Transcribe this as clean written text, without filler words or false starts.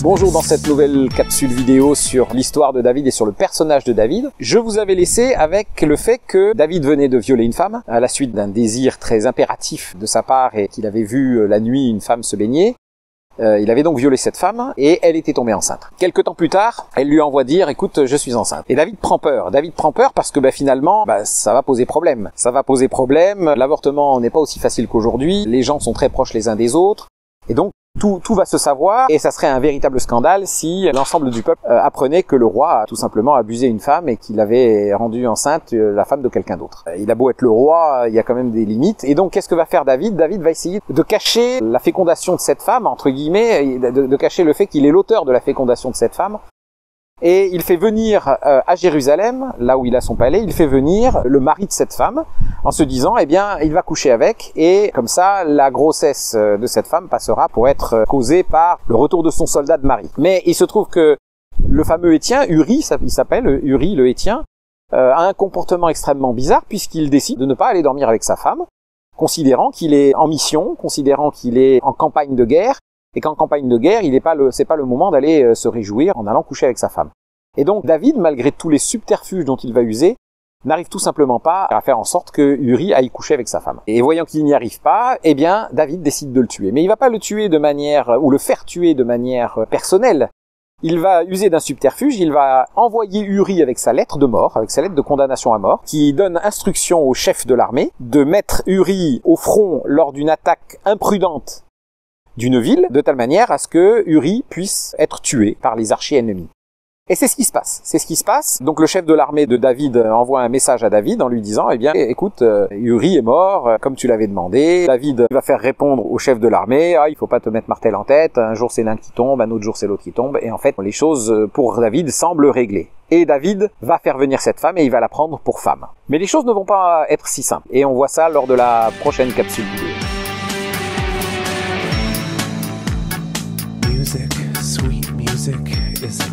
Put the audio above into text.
Bonjour, dans cette nouvelle capsule vidéo sur l'histoire de David et sur le personnage de David, je vous avais laissé avec le fait que David venait de violer une femme à la suite d'un désir très impératif de sa part et qu'il avait vu la nuit une femme se baigner. Il avait donc violé cette femme et elle était tombée enceinte. Quelque temps plus tard, elle lui envoie dire « Écoute, je suis enceinte ». Et David prend peur. David prend peur parce que finalement, ça va poser problème. Ça va poser problème. L'avortement n'est pas aussi facile qu'aujourd'hui. Les gens sont très proches les uns des autres. Et donc, tout va se savoir et ça serait un véritable scandale si l'ensemble du peuple apprenait que le roi a tout simplement abusé une femme et qu'il avait rendu enceinte la femme de quelqu'un d'autre. Il a beau être le roi, il y a quand même des limites. Et donc, qu'est-ce que va faire David? David va essayer de cacher la fécondation de cette femme, entre guillemets, de cacher le fait qu'il est l'auteur de la fécondation de cette femme. Et il fait venir à Jérusalem, là où il a son palais, il fait venir le mari de cette femme, en se disant, il va coucher avec, et comme ça, la grossesse de cette femme passera pour être causée par le retour de son soldat de mari. Mais il se trouve que le fameux Héthien, Uri, il s'appelle Uri le Héthien, a un comportement extrêmement bizarre, puisqu'il décide de ne pas aller dormir avec sa femme, considérant qu'il est en mission, considérant qu'il est en campagne de guerre, et qu'en campagne de guerre, c'est pas le moment d'aller se réjouir en allant coucher avec sa femme. Et donc David, malgré tous les subterfuges dont il va user, n'arrive tout simplement pas à faire en sorte que Uri aille coucher avec sa femme. Et voyant qu'il n'y arrive pas, David décide de le tuer. Mais il va pas le tuer de manière, ou le faire tuer de manière personnelle. Il va user d'un subterfuge, il va envoyer Uri avec sa lettre de mort, avec sa lettre de condamnation à mort, qui donne instruction au chef de l'armée de mettre Uri au front lors d'une attaque imprudente d'une ville, de telle manière à ce que Uri puisse être tué par les archi-ennemis. Et c'est ce qui se passe. C'est ce qui se passe. Donc le chef de l'armée de David envoie un message à David en lui disant, écoute, Uri est mort, comme tu l'avais demandé. David va faire répondre au chef de l'armée, il faut pas te mettre martel en tête, un jour c'est l'un qui tombe, un autre jour c'est l'autre qui tombe. Et en fait, les choses pour David semblent réglées. Et David va faire venir cette femme et il va la prendre pour femme. Mais les choses ne vont pas être si simples. Et on voit ça lors de la prochaine capsule vidéo. Music, sweet music is